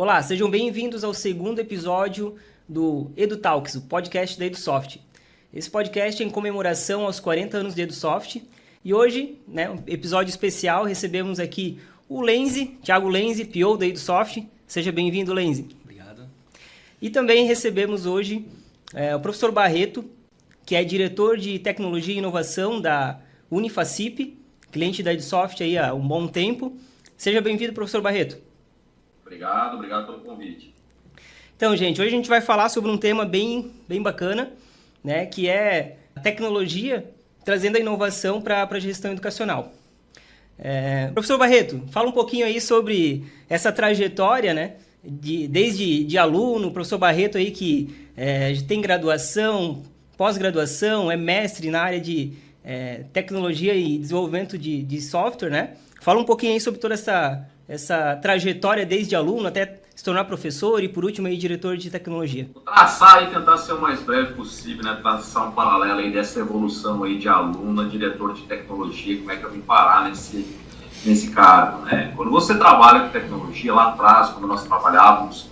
Olá, sejam bem-vindos ao segundo episódio do EduTalks, o podcast da EduSoft. Esse podcast é em comemoração aos 40 anos de EduSoft e hoje, um episódio especial, recebemos aqui o Lenzi, Thiago Lenzi, PO da EduSoft. Seja bem-vindo, Lenzi. Obrigado. E também recebemos hoje o professor Barreto, que é diretor de Tecnologia e Inovação da Unifacip, cliente da EduSoft aí há um bom tempo. Seja bem-vindo, professor Barreto. Obrigado pelo convite. Então, gente, hoje a gente vai falar sobre um tema bem bacana, que é a tecnologia trazendo a inovação para a gestão educacional. Professor Barreto, fala um pouquinho aí sobre essa trajetória, desde aluno, o professor Barreto aí que tem graduação, pós-graduação, é mestre na área de tecnologia e desenvolvimento de software, Fala um pouquinho aí sobre toda essa trajetória desde aluno até se tornar professor e, por último, aí, diretor de tecnologia. Vou traçar e tentar ser o mais breve possível, traçar um paralelo aí dessa evolução aí de aluno a diretor de tecnologia, como é que eu vim parar nesse cargo, Quando você trabalha com tecnologia, lá atrás, quando nós trabalhávamos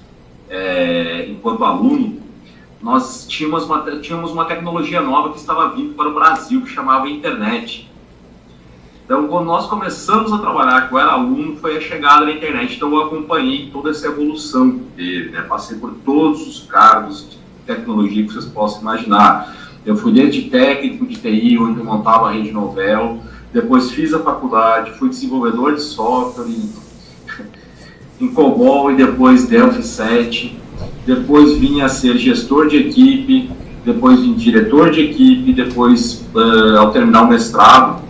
enquanto aluno, nós tínhamos uma tecnologia nova que estava vindo para o Brasil, que chamava internet. Então, quando nós começamos a trabalhar, que eu era aluno, foi a chegada da internet. Então, eu acompanhei toda essa evolução que teve, Passei por todos os cargos de tecnologia que vocês possam imaginar. Eu fui desde técnico de TI, onde eu montava a rede Novell. Depois fiz a faculdade, fui desenvolvedor de software em COBOL e depois Delphi 7. Depois vim a ser gestor de equipe, depois vim diretor de equipe, depois, ao terminar o mestrado,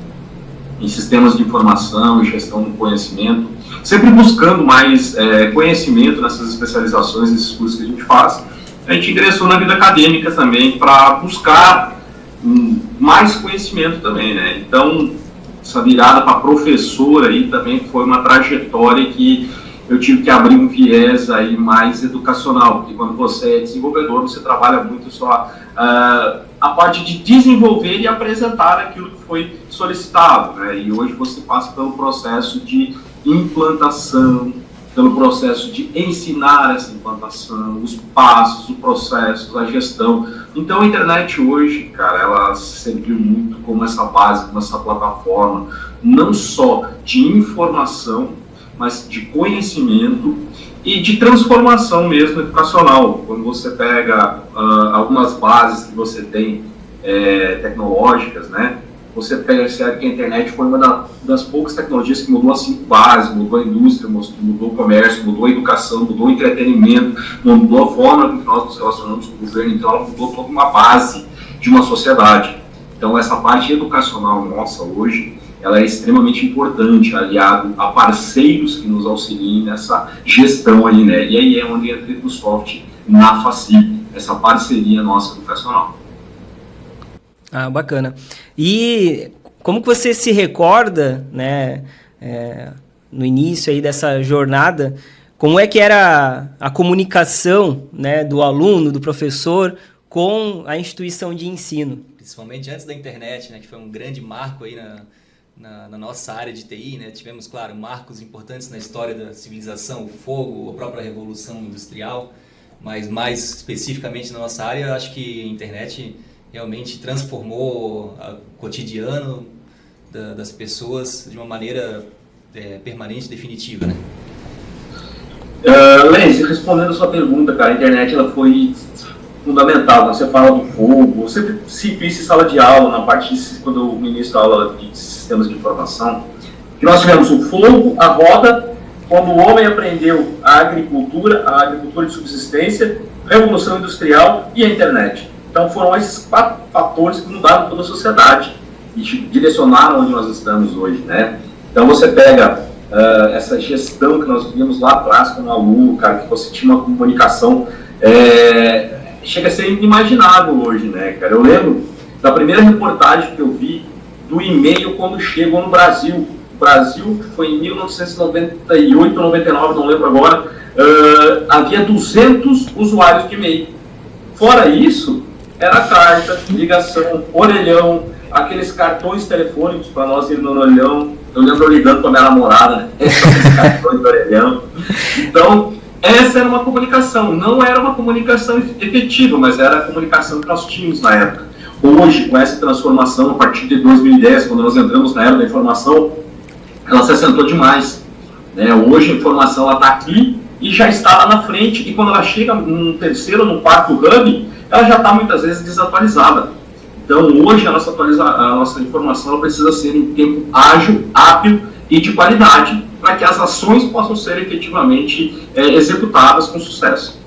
em sistemas de informação e gestão do conhecimento, sempre buscando mais conhecimento nessas especializações, nesses cursos que a gente faz. A gente ingressou na vida acadêmica também para buscar mais conhecimento também, Então, essa virada para professor aí também foi uma trajetória que eu tive que abrir um viés aí mais educacional, porque quando você é desenvolvedor, você trabalha muito só a parte de desenvolver e apresentar aquilo que foi solicitado, E hoje você passa pelo processo de implantação, pelo processo de ensinar essa implantação, os passos, os processos, a gestão. Então a internet hoje, cara, ela serviu muito como essa base, como essa plataforma, não só de informação, mas de conhecimento e de transformação mesmo educacional. Quando você pega algumas bases que você tem tecnológicas, você percebe que a internet foi uma das poucas tecnologias que mudou as 5 bases, mudou a indústria, mudou o comércio, mudou a educação, mudou o entretenimento, mudou a forma com que nós nos relacionamos com o governo, então ela mudou toda uma base de uma sociedade. Então essa parte educacional nossa hoje, ela é extremamente importante, aliado a parceiros que nos auxiliem nessa gestão aí, E aí é onde entra a EduSoft na Facip, essa parceria nossa educacional. Ah, bacana. E como que você se recorda, no início aí dessa jornada, como é que era a comunicação, do aluno, do professor com a instituição de ensino? Principalmente antes da internet, que foi um grande marco aí na nossa área de TI, Tivemos, claro, marcos importantes na história da civilização, o fogo, a própria revolução industrial, mas mais especificamente na nossa área, eu acho que a internet realmente transformou o cotidiano das pessoas de uma maneira permanente e definitiva, Lenzi, respondendo a sua pergunta, cara, a internet ela foi fundamental. Você fala do fogo, eu sempre cito isso em sala de aula, na parte quando eu ministro aula de sistemas de informação, que nós tivemos o fogo, a roda, quando o homem aprendeu a agricultura de subsistência, revolução industrial e a internet. Então foram esses 4 fatores que mudaram toda a sociedade e direcionaram onde nós estamos hoje, Então você pega essa gestão que nós vimos lá atrás como aluno, cara, que você tinha uma comunicação, chega a ser inimaginável hoje, cara. Eu lembro da primeira reportagem que eu vi do e-mail quando chegou no Brasil. O Brasil foi em 1998 ou 99, não lembro agora, havia 200 usuários de e-mail. Fora isso, era carta, ligação, orelhão, aqueles cartões telefônicos para nós ir no orelhão. Eu lembro eu ligando para minha namorada, esses cartões de orelhão. Então, essa era uma comunicação, não era uma comunicação efetiva, mas era a comunicação que nós tínhamos na época. Hoje, com essa transformação, a partir de 2010, quando nós entramos na era da informação, ela se acentuou demais, né? Hoje a informação está aqui e já está lá na frente, e quando ela chega num terceiro, num quarto hub, ela já está muitas vezes desatualizada. Então, hoje, a nossa informação ela precisa ser em tempo ágil, rápido e de qualidade, para que as ações possam ser efetivamente executadas com sucesso.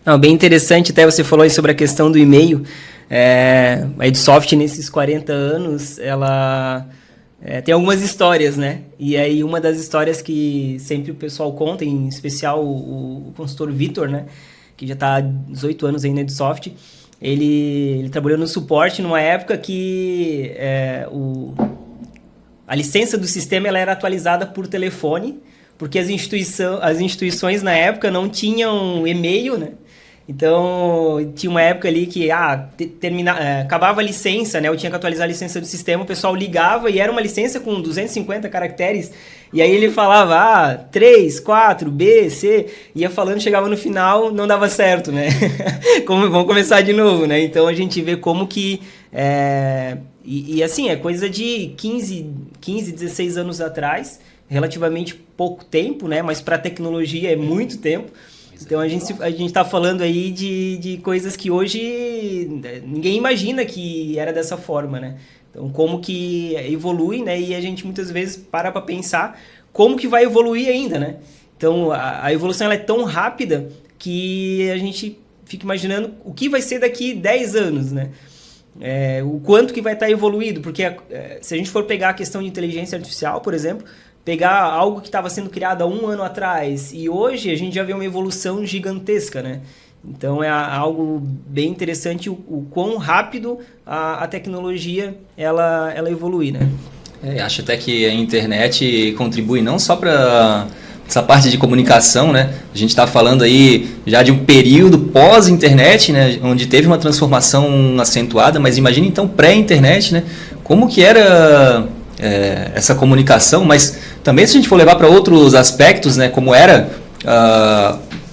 Não, bem interessante, até você falou aí sobre a questão do e-mail. A Edsoft, nesses 40 anos, ela tem algumas histórias, né? E aí, uma das histórias que sempre o pessoal conta, em especial o consultor Vitor, né? Que já está há 18 anos aí na Edsoft, ele trabalhou no suporte numa época que a licença do sistema ela era atualizada por telefone, porque as instituições na época não tinham e-mail, né? Então, tinha uma época ali que acabava a licença, né? Eu tinha que atualizar a licença do sistema, o pessoal ligava e era uma licença com 250 caracteres, e aí ele falava 3, 4, B, C, ia falando, chegava no final, não dava certo, né? Vamos começar de novo, né? Então, a gente vê como que... E assim, é coisa de 15, 16 anos atrás, relativamente pouco tempo, né? Mas para a tecnologia é muito tempo. Então, a gente está falando aí de coisas que hoje ninguém imagina que era dessa forma, né? Então, como que evolui, né? E a gente muitas vezes para pensar como que vai evoluir ainda, né? Então, a evolução ela é tão rápida que a gente fica imaginando o que vai ser daqui 10 anos, né? O quanto que vai estar evoluído, porque se a gente for pegar a questão de inteligência artificial, por exemplo, pegar algo que estava sendo criado há 1 ano atrás e hoje a gente já vê uma evolução gigantesca, né? Então é algo bem interessante o quão rápido a tecnologia ela evolui, né? Acho até que a internet contribui não só para essa parte de comunicação, né? A gente está falando aí já de um período pós-internet, né? Onde teve uma transformação acentuada, mas imagina então pré-internet, né? Como que era essa comunicação, mas também se a gente for levar para outros aspectos, né? Como era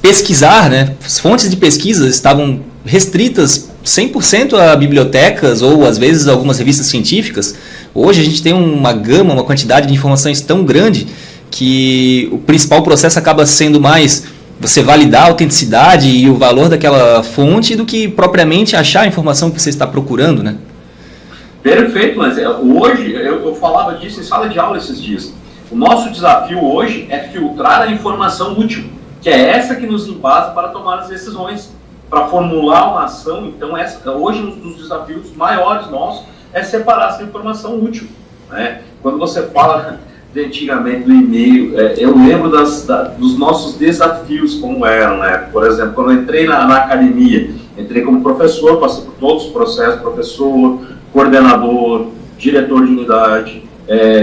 pesquisar, né? As fontes de pesquisa estavam restritas 100% a bibliotecas ou às vezes algumas revistas científicas. Hoje a gente tem uma gama, uma quantidade de informações tão grande que o principal processo acaba sendo mais você validar a autenticidade e o valor daquela fonte do que propriamente achar a informação que você está procurando, né? Perfeito, mas hoje, eu falava disso em sala de aula esses dias. O nosso desafio hoje é filtrar a informação útil, que é essa que nos embasa para tomar as decisões, para formular uma ação. Então, hoje um dos desafios maiores nossos é separar essa informação útil, né? Quando você fala de antigamente do e-mail, eu lembro dos nossos desafios como eram, né? Por exemplo, quando eu entrei na academia, entrei como professor, passei por todos os processos, professor, coordenador, diretor de unidade,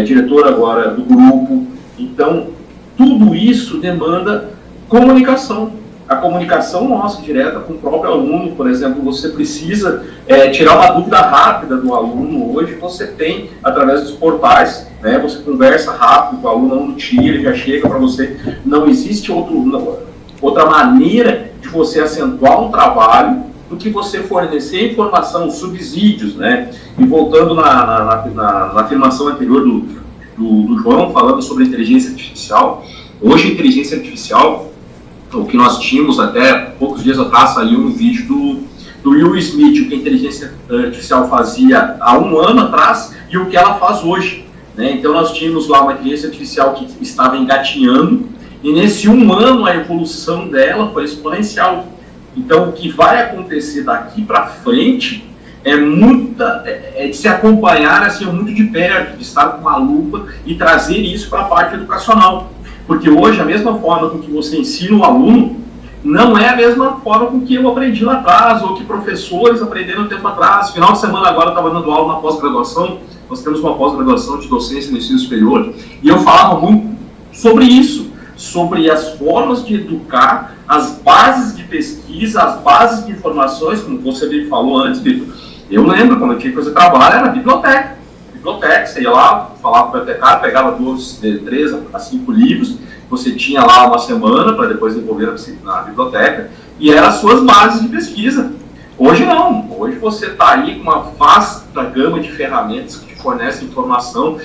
diretor agora do grupo. Então, tudo isso demanda comunicação. A comunicação nossa direta com o próprio aluno, por exemplo, você precisa tirar uma dúvida rápida do aluno. Hoje você tem, através dos portais, né, você conversa rápido com o aluno, não tira, ele já chega para você. Não existe outra maneira de você acentuar um trabalho do que você fornecer informação, subsídios, né? E voltando na afirmação anterior do João, falando sobre inteligência artificial, hoje a inteligência artificial, o que nós tínhamos até poucos dias atrás, saiu um vídeo do Will Smith, o que a inteligência artificial fazia há 1 ano atrás e o que ela faz hoje, né? Então nós tínhamos lá uma inteligência artificial que estava engatinhando e nesse 1 ano a evolução dela foi exponencial. Então, o que vai acontecer daqui para frente é de se acompanhar assim, muito de perto, de estar com uma lupa e trazer isso para a parte educacional. Porque hoje, a mesma forma com que você ensina o aluno, não é a mesma forma com que eu aprendi lá atrás, ou que professores aprenderam tempo atrás. Final de semana agora eu estava dando aula na pós-graduação, nós temos uma pós-graduação de docência no ensino superior, e eu falava muito sobre isso, sobre as formas de educar, as bases de pesquisa, as bases de informações, como você me falou antes, Vitor. Eu lembro, quando eu tinha que fazer trabalho, era biblioteca. Você ia lá, falava com o bibliotecário, pegava 2, 3 a 5 livros, você tinha lá uma semana para depois devolver na biblioteca, e eram as suas bases de pesquisa. Hoje não, hoje você está aí com uma vasta gama de ferramentas que te fornecem informação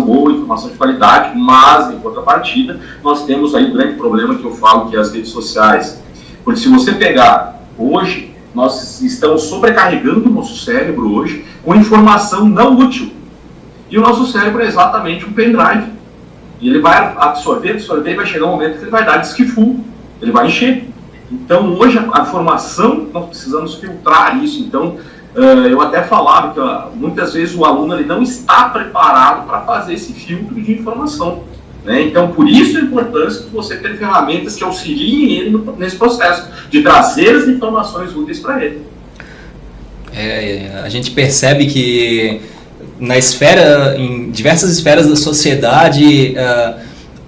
boa, informação de qualidade, mas em contrapartida nós temos aí um grande problema que eu falo, que é as redes sociais. Porque se você pegar hoje, nós estamos sobrecarregando o nosso cérebro hoje com informação não útil. E o nosso cérebro é exatamente um pendrive. E ele vai absorver, e vai chegar um momento que ele vai dar disque full, ele vai encher. Então, hoje, a formação, nós precisamos filtrar isso. Então, eu até falava que muitas vezes o aluno ele não está preparado para fazer esse filtro de informação. Né? Então, por isso a importância de você ter ferramentas que auxiliem ele nesse processo, de trazer as informações úteis para ele. A gente percebe que em diversas esferas da sociedade,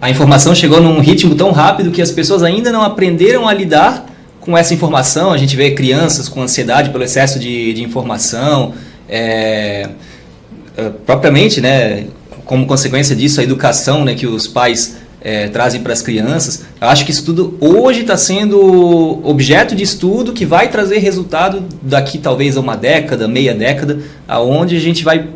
a informação chegou num ritmo tão rápido que as pessoas ainda não aprenderam a lidar com essa informação. A gente vê crianças com ansiedade pelo excesso de informação, propriamente, né, como consequência disso, a educação, né, que os pais trazem para as crianças. Eu acho que isso tudo hoje está sendo objeto de estudo que vai trazer resultado daqui talvez a uma década, meia década, aonde a gente vai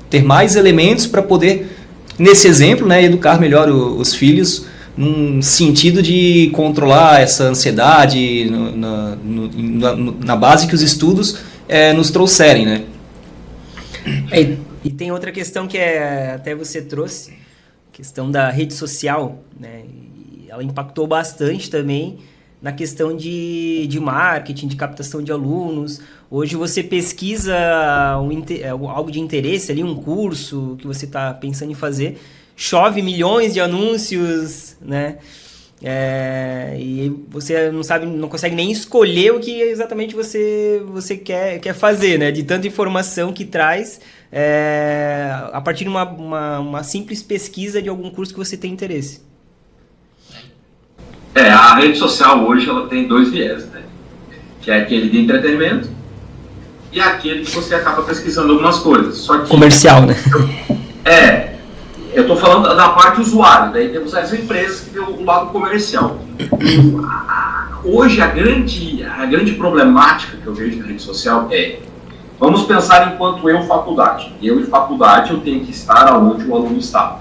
ter mais elementos para poder, nesse exemplo, né, educar melhor os filhos num sentido de controlar essa ansiedade na base que os estudos nos trouxerem, né? E tem outra questão que até você trouxe, questão da rede social, né? E ela impactou bastante também na questão de marketing, de captação de alunos. Hoje você pesquisa algo de interesse ali, um curso que você está pensando em fazer, chove milhões de anúncios, né? E você não consegue nem escolher o que exatamente você quer fazer, né? De tanta informação que traz a partir de uma simples pesquisa de algum curso que você tem interesse. A rede social hoje ela tem dois viés, né? Que é aquele de entretenimento e aquele que você acaba pesquisando algumas coisas. Só que, comercial, né? Eu estou falando da parte usuário, daí temos as empresas que tem o lado comercial. Hoje a grande problemática que eu vejo na rede social vamos pensar enquanto faculdade. Em faculdade eu tenho que estar onde o aluno está.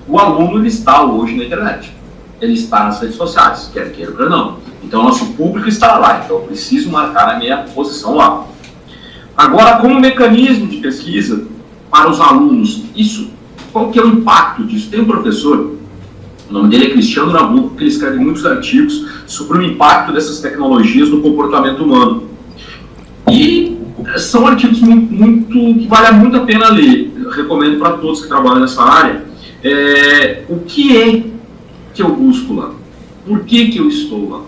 O aluno ele está hoje na internet. Ele está nas redes sociais, quer queira ou não. Então, nosso público está lá, então eu preciso marcar a minha posição lá. Agora, como mecanismo de pesquisa para os alunos, qual que é o impacto disso? Tem um professor, o nome dele é Cristiano Nabuco, que ele escreve muitos artigos sobre o impacto dessas tecnologias no comportamento humano. E são artigos que vale muito a pena ler. Eu recomendo para todos que trabalham nessa área. O que é que eu busco lá? Por que eu estou lá?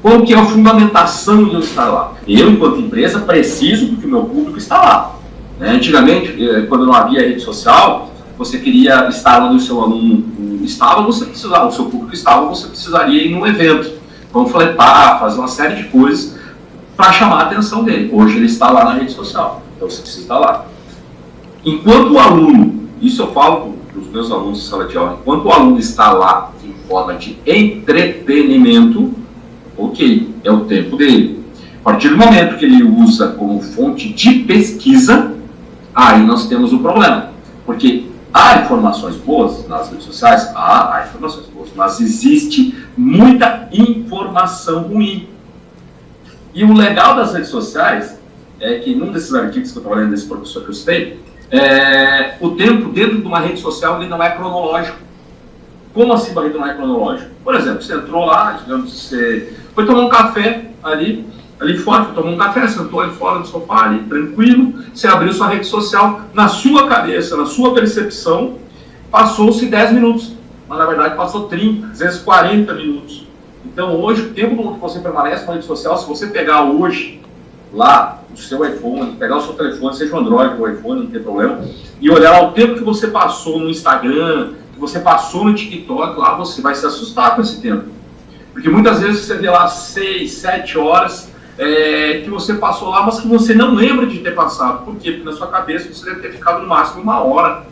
Qual que é a fundamentação de eu estar lá? Eu, enquanto empresa, preciso porque o meu público está lá. Antigamente, quando não havia rede social, você queria estar onde o seu aluno estava, o seu público estava, você precisaria ir num evento, panfletar, fazer uma série de coisas para chamar a atenção dele. Hoje ele está lá na rede social, então você precisa estar lá. Enquanto o aluno, isso eu falo para os meus alunos de sala de aula, enquanto o aluno está lá em forma de entretenimento, ok, é o tempo dele. A partir do momento que ele usa como fonte de pesquisa, aí nós temos um problema. Porque há informações boas nas redes sociais? Há informações boas, mas existe muita informação ruim. E o legal das redes sociais é que num desses artigos que eu estou lendo desse professor que eu citei, o tempo dentro de uma rede social ele não é cronológico. Como assim barriga não é cronológico? Por exemplo, você entrou lá, digamos, você foi tomar um café ali fora, foi tomar um café, sentou ali fora no sofá, ali, tranquilo, você abriu sua rede social, na sua cabeça, na sua percepção, passou-se 10 minutos, mas na verdade passou 30, às vezes 40 minutos. Então hoje, o tempo que você permanece na rede social, se você pegar hoje, lá, o seu iPhone, pegar o seu telefone, seja o Android ou o iPhone, não tem problema, e olhar lá o tempo que você passou no Instagram, que você passou no TikTok, lá você vai se assustar com esse tempo. Porque muitas vezes você vê lá 6, 7 horas que você passou lá, mas que você não lembra de ter passado. Por quê? Porque na sua cabeça você deve ter ficado no máximo 1 hora.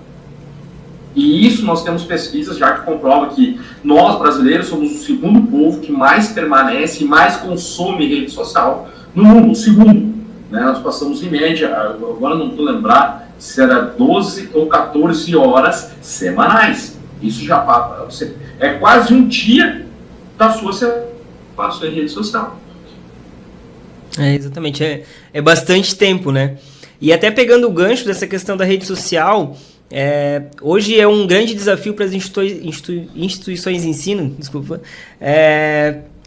E isso nós temos pesquisas já que comprovam que nós, brasileiros, somos o segundo povo que mais permanece e mais consome rede social no mundo, o segundo. Né? Nós passamos em média, agora não estou lembrando se era 12 ou 14 horas semanais. Isso já é quase um dia da sua semana passou em rede social. Exatamente, é bastante tempo, né? E até pegando o gancho dessa questão da rede social, hoje é um grande desafio para as instituições de ensino,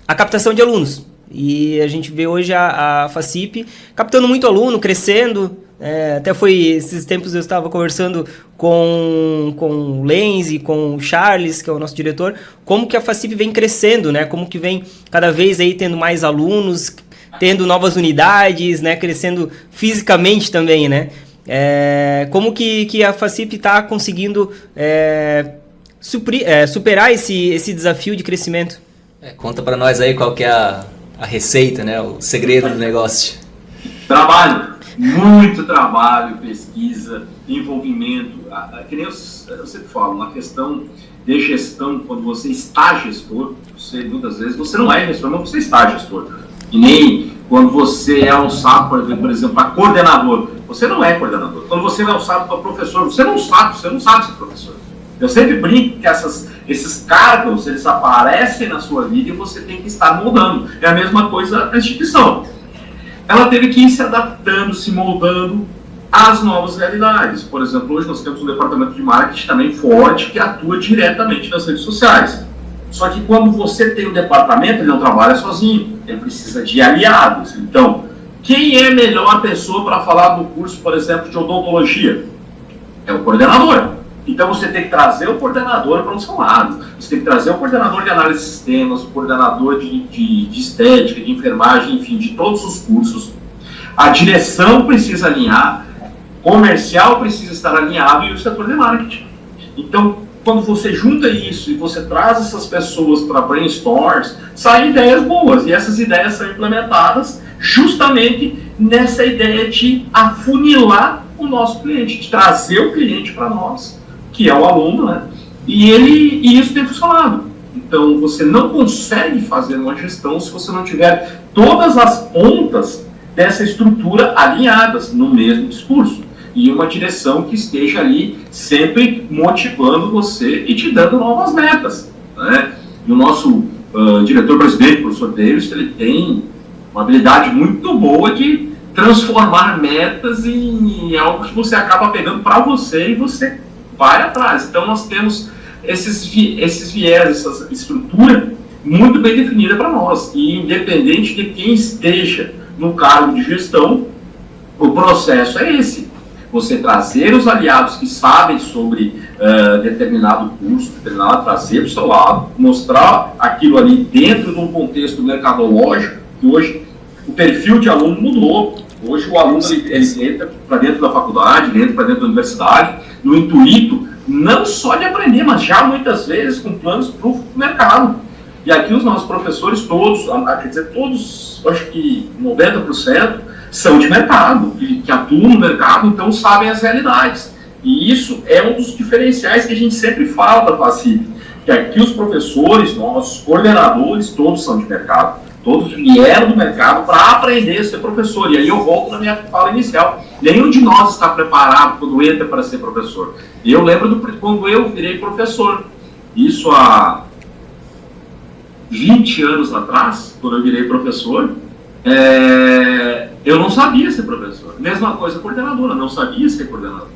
a captação de alunos. E a gente vê hoje a FACIP captando muito aluno, crescendo. Até esses tempos eu estava conversando com o Lenz e com o Charles, que é o nosso diretor, como que a FACIP vem crescendo, né? Como que vem cada vez aí tendo mais alunos, tendo novas unidades, né? Crescendo fisicamente também, né? Como que a FACIP está conseguindo superar esse desafio de crescimento? Conta para nós aí qual que é a receita, né? O segredo do negócio. Trabalho. Muito trabalho, pesquisa, envolvimento. Que nem eu sempre falo, uma questão de gestão, quando você está gestor, muitas vezes você não é gestor, mas você está gestor. E nem quando você é alçado, por exemplo, para coordenador, você não é coordenador. Quando você é alçado para professor, você não sabe ser professor. Eu sempre brinco que esses cargos, eles aparecem na sua vida e você tem que estar moldando. É a mesma coisa a instituição. Ela teve que ir se adaptando, se moldando às novas realidades. Por exemplo, hoje nós temos um departamento de marketing também forte que atua diretamente nas redes sociais. Só que quando você tem um departamento, ele não trabalha sozinho, ele precisa de aliados. Então, quem é a melhor pessoa para falar do curso, por exemplo, de odontologia? É o coordenador. Então você tem que trazer o coordenador para o seu lado. Você tem que trazer o coordenador de análise de sistemas, o coordenador de estética, de enfermagem, enfim, de todos os cursos. A direção precisa alinhar, comercial precisa estar alinhado e o setor de marketing. Então, quando você junta isso e você traz essas pessoas para brainstorms, saem ideias boas. E essas ideias são implementadas justamente nessa ideia de afunilar o nosso cliente, de trazer o cliente para nós, que é o aluno, né? E isso tem funcionado. Então, você não consegue fazer uma gestão se você não tiver todas as pontas dessa estrutura alinhadas no mesmo discurso. E uma direção que esteja ali sempre motivando você e te dando novas metas, né? E o nosso diretor-presidente, o professor Davis, ele tem uma habilidade muito boa de transformar metas em algo que você acaba pegando para você e você vai atrás. Então nós temos esses viés, essa estrutura muito bem definida para nós. E independente de quem esteja no cargo de gestão, o processo é esse. Você trazer os aliados que sabem sobre determinado curso, trazer para o seu lado, mostrar aquilo ali dentro de um contexto mercadológico, que hoje o perfil de aluno mudou. Hoje o aluno ele entra para dentro da faculdade, ele entra para dentro da universidade, no intuito não só de aprender, mas já muitas vezes com planos para o mercado. E aqui os nossos professores todos, quer dizer, todos, acho que 90%, são de mercado, que atuam no mercado, então sabem as realidades. E isso é um dos diferenciais que a gente sempre fala da FACIP, que aqui os professores, nossos coordenadores, todos são de mercado. Todos vieram do mercado para aprender a ser professor. E aí eu volto na minha fala inicial. Nenhum de nós está preparado quando entra para ser professor. Eu lembro quando eu virei professor. Isso há 20 anos atrás, quando eu virei professor, eu não sabia ser professor. Mesma coisa coordenadora, não sabia ser coordenador.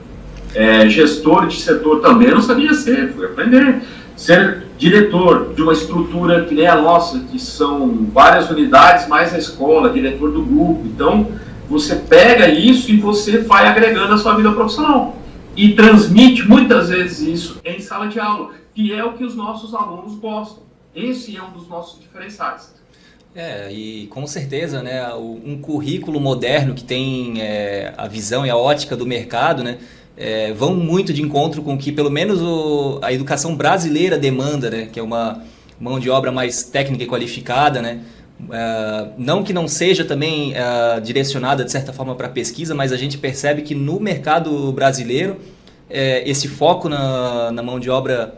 Gestor de setor também não sabia ser, fui aprender. Ser diretor de uma estrutura que nem a nossa, que são várias unidades mais a escola, diretor do grupo. Então, você pega isso e você vai agregando a sua vida profissional. E transmite muitas vezes isso em sala de aula, que é o que os nossos alunos gostam. Esse é um dos nossos diferenciais. E com certeza, né, um currículo moderno que tem a visão e a ótica do mercado, né, vão muito de encontro com o que pelo menos a educação brasileira demanda, né, que é uma mão de obra mais técnica e qualificada, né, não que não seja também direcionada de certa forma para pesquisa, mas a gente percebe que no mercado brasileiro esse foco na mão de obra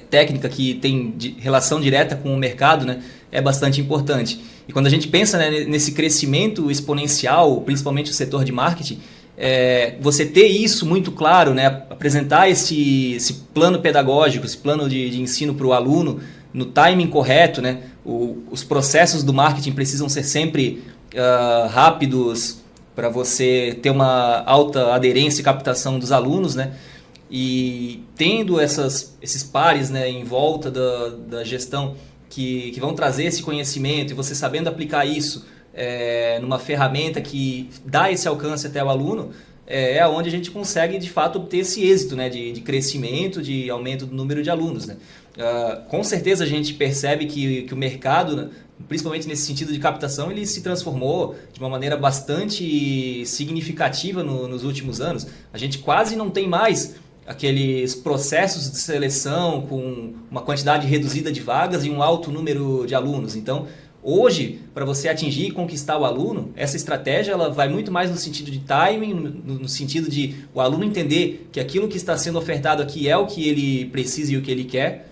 técnica que tem relação direta com o mercado, né, é bastante importante. E quando a gente pensa, né, nesse crescimento exponencial, principalmente o setor de marketing, você ter isso muito claro, né, apresentar esse plano pedagógico, esse plano de ensino para o aluno no timing correto, né, os processos do marketing precisam ser sempre rápidos para você ter uma alta aderência e captação dos alunos, né, e tendo esses pares, né, em volta da gestão que vão trazer esse conhecimento e você sabendo aplicar isso numa ferramenta que dá esse alcance até o aluno, é onde a gente consegue, de fato, obter esse êxito, né, de crescimento, de aumento do número de alunos, né. Com certeza a gente percebe que o mercado, né, principalmente nesse sentido de captação, ele se transformou de uma maneira bastante significativa nos últimos anos. A gente quase não tem mais aqueles processos de seleção com uma quantidade reduzida de vagas e um alto número de alunos. Então, hoje, para você atingir e conquistar o aluno, essa estratégia ela vai muito mais no sentido de timing, no sentido de o aluno entender que aquilo que está sendo ofertado aqui é o que ele precisa e o que ele quer.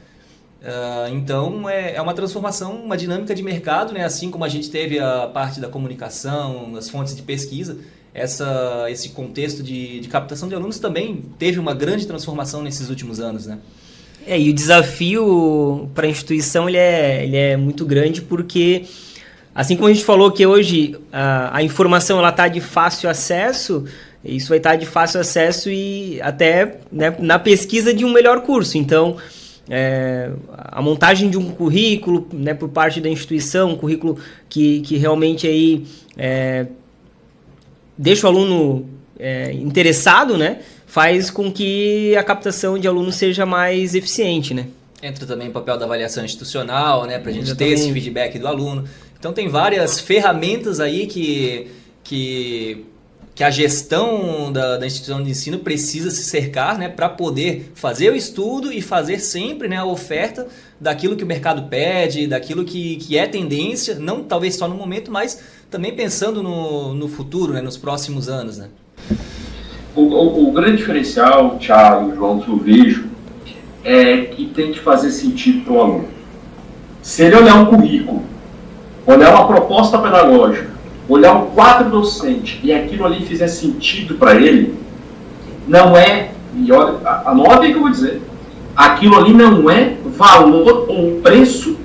Então, é uma transformação, uma dinâmica de mercado, né? Assim como a gente teve a parte da comunicação, as fontes de pesquisa, esse contexto de captação de alunos também teve uma grande transformação nesses últimos anos, né? E o desafio para a instituição ele é muito grande porque, assim como a gente falou que hoje a informação está de fácil acesso, isso vai estar de fácil acesso e até, né, na pesquisa de um melhor curso. Então, a montagem de um currículo, né, por parte da instituição, um currículo que realmente aí, deixa o aluno interessado, né, faz com que a captação de alunos seja mais eficiente, né? Entra também o papel da avaliação institucional, né, para a gente ter esse feedback do aluno. Então tem várias ferramentas aí que a gestão da instituição de ensino precisa se cercar, né, para poder fazer o estudo e fazer sempre, né, a oferta daquilo que o mercado pede, daquilo que é tendência, não talvez só no momento, mas também pensando no futuro, né, nos próximos anos, né? O grande diferencial, Thiago, João, que eu vejo é que tem que fazer sentido para o aluno. Se ele olhar um currículo, olhar uma proposta pedagógica, olhar um quadro docente e aquilo ali fizer sentido para ele, não é, e olha, anotem o que eu vou dizer, aquilo ali não é valor ou preço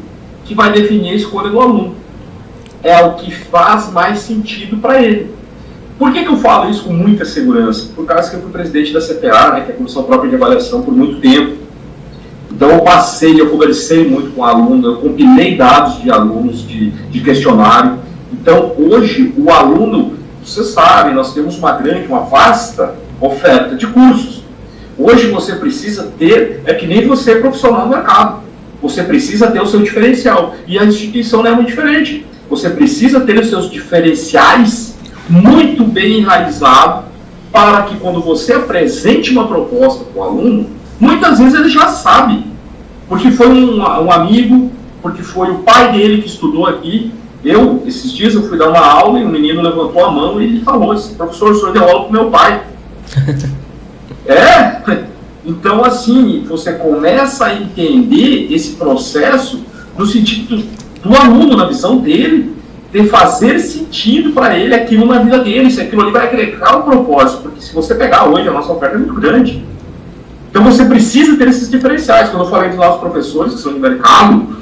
que vai definir a escolha do aluno. É o que faz mais sentido para ele. Por que eu falo isso com muita segurança? Por causa que eu fui presidente da CPA, né, que é a Comissão Própria de Avaliação, por muito tempo. Então eu conversei muito com alunos, eu compilei dados de alunos de questionário. Então hoje o aluno, vocês sabem, nós temos uma vasta oferta de cursos. Hoje você precisa ter, é que nem você é profissional no mercado, você precisa ter o seu diferencial. E a instituição não é muito diferente. Você precisa ter os seus diferenciais muito bem enraizado para que quando você apresente uma proposta para o aluno, muitas vezes ele já sabe, porque foi um amigo, porque foi o pai dele que estudou aqui. Esses dias eu fui dar uma aula e um menino levantou a mão e ele falou: professor, o senhor deu aula para o meu pai. Então assim, você começa a entender esse processo no sentido do aluno, na visão dele, de fazer sentido para ele aquilo na vida dele, se aquilo ali vai agregar um propósito, porque se você pegar hoje, a nossa oferta é muito grande. Então você precisa ter esses diferenciais. Quando eu falei dos nossos professores que são de mercado,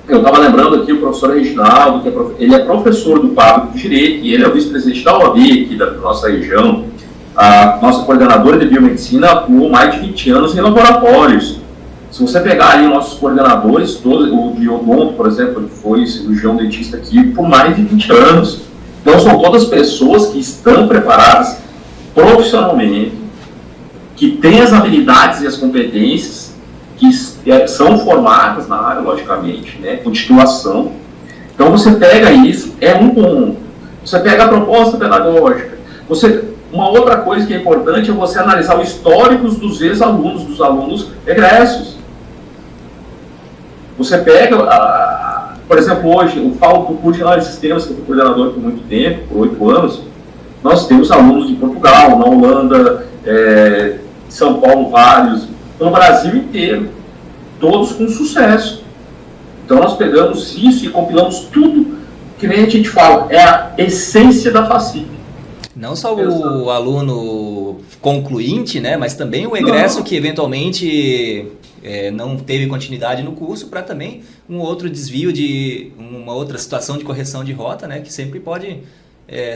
eu estava lembrando aqui o professor Reginaldo, ele é professor do quadro de Direito, e ele é o vice-presidente da OAB aqui da nossa região. A nossa coordenadora de biomedicina atuou mais de 20 anos em laboratórios. Se você pegar aí nossos coordenadores, o Diodonto, por exemplo, ele foi cirurgião dentista aqui por mais de 20 anos. Então são todas pessoas que estão preparadas profissionalmente, que têm as habilidades e as competências, que são formadas na área, logicamente, né, com titulação. Então você pega isso, é um ponto. Você pega a proposta pedagógica. Uma outra coisa que é importante é você analisar os históricos dos ex-alunos, dos alunos egressos. Você pega, por exemplo, hoje, eu falo do curso de análise de sistemas, que eu fui coordenador por muito tempo, por 8 anos, nós temos alunos de Portugal, na Holanda, São Paulo vários, no Brasil inteiro, todos com sucesso. Então nós pegamos isso e compilamos tudo, que nem a gente fala, é a essência da FACIP. Não só o aluno concluinte, né, mas também o egresso que eventualmente não teve continuidade no curso, para também um outro desvio de uma outra situação de correção de rota, né, que sempre pode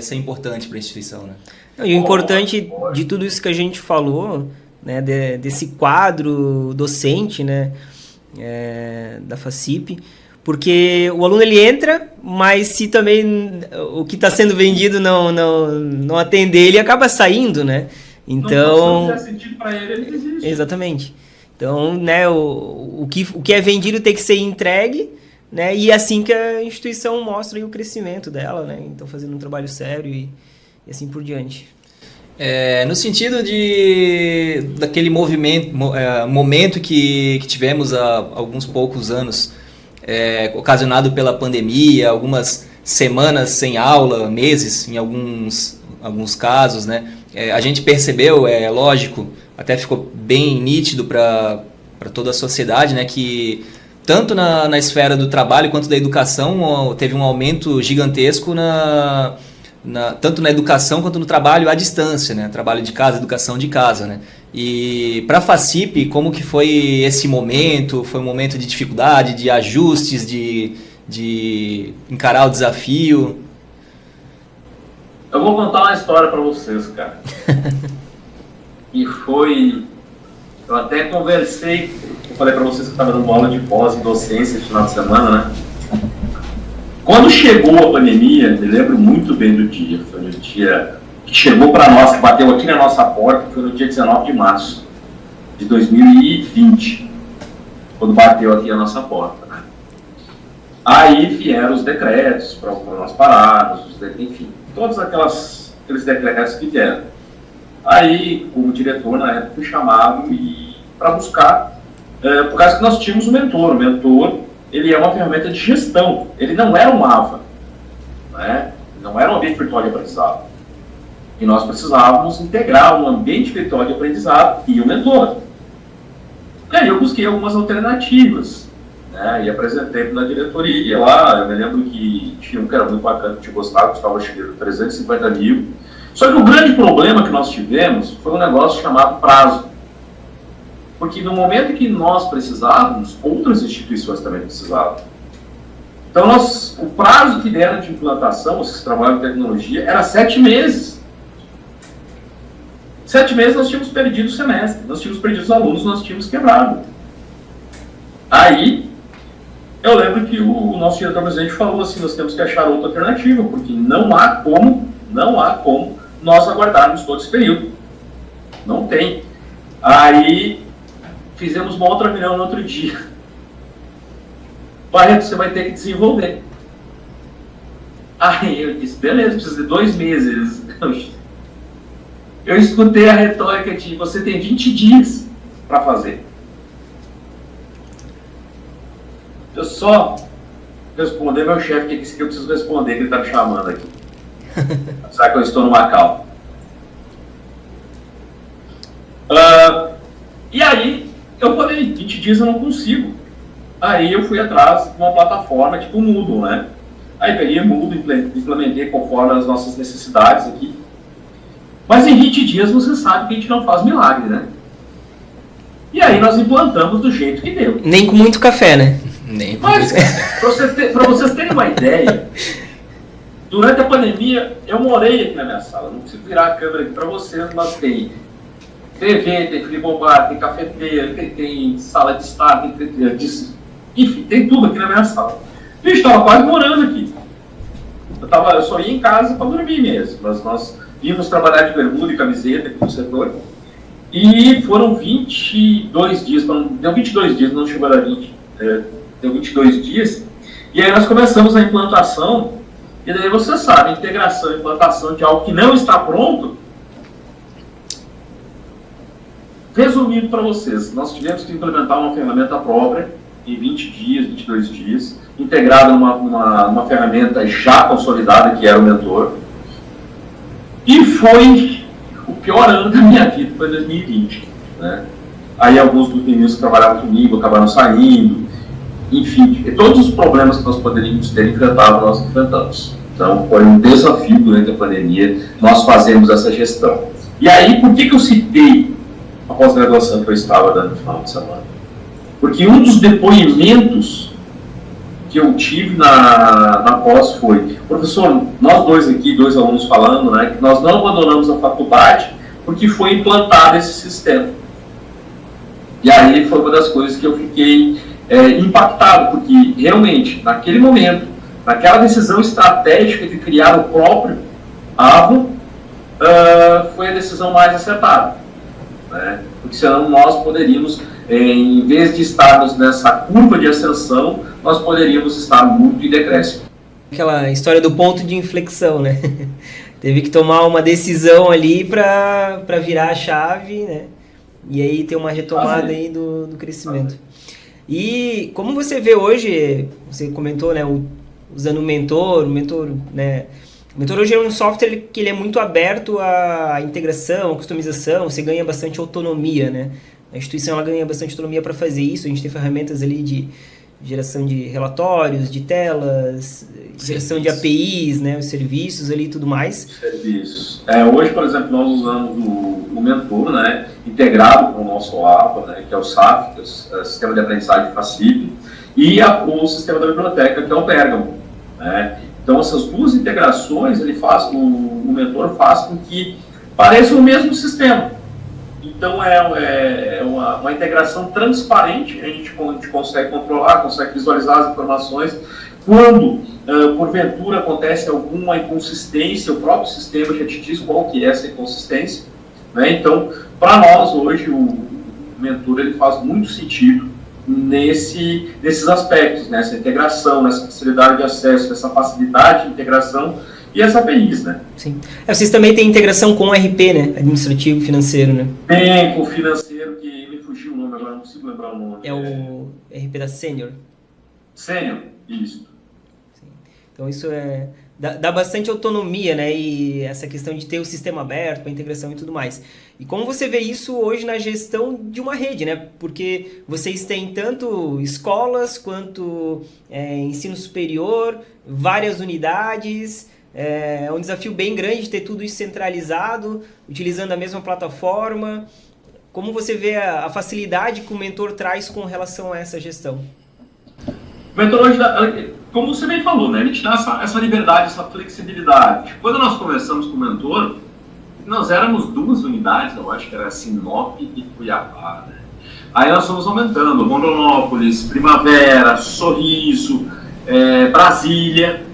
ser importante para a instituição, né? E o importante de tudo isso que a gente falou, né, desse quadro docente, né, da FACIP, porque o aluno ele entra, mas se também o que está sendo vendido não atender, ele acaba saindo, né? Então, não fizer sentido para ele, ele desiste. Exatamente. Então, né, o que é vendido tem que ser entregue, né? E é assim que a instituição mostra aí o crescimento dela, né? Então, fazendo um trabalho sério e assim por diante. No sentido daquele momento que tivemos há alguns poucos anos, ocasionado pela pandemia, algumas semanas sem aula, meses em alguns casos, né? A gente percebeu, lógico, até ficou bem nítido para toda a sociedade, né, que tanto na esfera do trabalho quanto da educação teve um aumento gigantesco tanto na educação quanto no trabalho à distância, né? Trabalho de casa, educação de casa, né? E para a FACIP, como que foi esse momento? Foi um momento de dificuldade, de ajustes, de encarar o desafio? Eu vou contar uma história para vocês, cara. E foi... Eu até conversei, eu falei para vocês que eu estava dando aula de pós em docência esse final de semana, né? Quando chegou a pandemia, me lembro muito bem do dia. Foi no dia que chegou para nós, que bateu aqui na nossa porta, foi no dia 19 de março de 2020, quando bateu aqui a nossa porta, né? Aí vieram os decretos para nós pararmos, enfim, todos aqueles decretos que vieram. Aí, como diretor, na época, fui chamado para buscar, por causa que nós tínhamos um mentor. O mentor, ele é uma ferramenta de gestão, ele não era um AVA, né? Não era um ambiente virtual de aprendizado. E nós precisávamos integrar um ambiente virtual de aprendizado e o mentor. E aí eu busquei algumas alternativas, né? E apresentei na diretoria lá. Eu me lembro que tinha um que era muito bacana, que tinha gostado, custava chegando 350 mil. Só que o grande problema que nós tivemos foi um negócio chamado prazo. Porque no momento que nós precisávamos, outras instituições também precisavam. Então, o prazo que deram de implantação, os que trabalham em tecnologia, era 7 meses. 7 meses nós tínhamos perdido o semestre, nós tínhamos perdido os alunos, nós tínhamos quebrado. Aí, eu lembro que o nosso diretor-presidente falou assim, nós temos que achar outra alternativa, porque não há como nós aguardarmos todo esse período. Não tem. Aí, fizemos uma outra reunião no outro dia. Barreto, você vai ter que desenvolver. Aí eu disse, beleza, precisa de 2 meses. Eu escutei a retórica de, você tem 20 dias para fazer. Eu só responder meu chefe que disse que eu preciso responder, que ele está me chamando aqui. Sabe que eu estou no Macau. E aí, eu falei, 20 dias eu não consigo. Aí eu fui atrás de uma plataforma tipo o Moodle, né? Aí peguei o Moodle, implementei conforme as nossas necessidades aqui. Mas em 20 dias você sabe que a gente não faz milagre, né? E aí nós implantamos do jeito que deu. Nem com muito café, né? Nem com Mas, para vocês terem uma ideia, durante a pandemia, eu morei aqui na minha sala. Não preciso virar a câmera aqui para vocês, mas tem TV, tem frigobar, tem cafeteira, tem sala de estar, enfim, tem tudo aqui na minha sala. A gente estava quase morando aqui. Eu só ia em casa para dormir mesmo, mas nós íamos trabalhar de bermuda e camiseta aqui no setor. E foram 22 dias, deu 22 dias, não chegou a dar 20, deu 22 dias. E aí nós começamos a implantação, e daí você sabe, integração e implantação de algo que não está pronto. Resumindo para vocês, nós tivemos que implementar uma ferramenta própria em 20 dias, 22 dias, integrada numa ferramenta já consolidada, que era o Mentor. E foi o pior ano da minha vida. para 2020, né? Aí alguns dos meninos que trabalhavam comigo acabaram saindo, enfim, todos os problemas que nós poderíamos ter enfrentado, nós enfrentamos. Então, foi um desafio durante a pandemia nós fazermos essa gestão. E aí, por que eu citei a pós-graduação que eu estava dando no final de semana? Porque um dos depoimentos que eu tive na pós foi: professor, nós dois aqui, 2 alunos falando, né, que nós não abandonamos a faculdade porque foi implantado esse sistema. E aí foi uma das coisas que eu fiquei impactado, porque realmente, naquele momento, naquela decisão estratégica de criar o próprio AVO, foi a decisão mais acertada, né? Porque senão nós poderíamos, em vez de estarmos nessa curva de ascensão, nós poderíamos estar muito em decréscimo. Aquela história do ponto de inflexão, né? Teve que tomar uma decisão ali para virar a chave, né? E aí ter uma retomada aí do crescimento. E como você vê hoje, você comentou, né, usando o Mentor, né? O Mentor hoje é um software que ele é muito aberto à integração, à customização, você ganha bastante autonomia, né? A instituição ela ganha bastante autonomia para fazer isso, a gente tem ferramentas ali de geração de relatórios, de telas, geração de APIs, né, os serviços ali e tudo mais. Serviços. Hoje, por exemplo, nós usamos o Mentor, né, integrado com o nosso APA, né, que é o SAP, que é o Sistema de Aprendizagem Facility, e o sistema da biblioteca, que é o Bergamo, né. Então, essas duas integrações, o Mentor faz com que pareça o mesmo sistema. Então, é uma integração transparente, a gente consegue controlar, consegue visualizar as informações. Quando, porventura, acontece alguma inconsistência, o próprio sistema já te diz qual que é essa inconsistência, né? Então, para nós, hoje, o Mentor ele faz muito sentido nesses aspectos, nessa integração, nessa facilidade de acesso, nessa facilidade de integração e as APIs, né? Sim. Vocês também têm integração com o RP, né? Administrativo, financeiro, né? Tem, com o financeiro, que me fugiu o nome agora, não consigo lembrar o nome. É o RP da Senior. Senior, isso. Sim. Então isso dá bastante autonomia, né? E essa questão de ter o sistema aberto, a integração e tudo mais. E como você vê isso hoje na gestão de uma rede, né? Porque vocês têm tanto escolas quanto ensino superior, várias unidades. É um desafio bem grande ter tudo isso centralizado, utilizando a mesma plataforma. Como você vê a facilidade que o Mentor traz com relação a essa gestão? O Mentor hoje, como você bem falou, né, ele te dá essa liberdade, essa flexibilidade. Quando nós começamos com o Mentor, nós éramos 2 unidades, eu acho que era Sinop e Cuiabá, né? Aí nós fomos aumentando, Rondonópolis, Primavera, Sorriso, Brasília.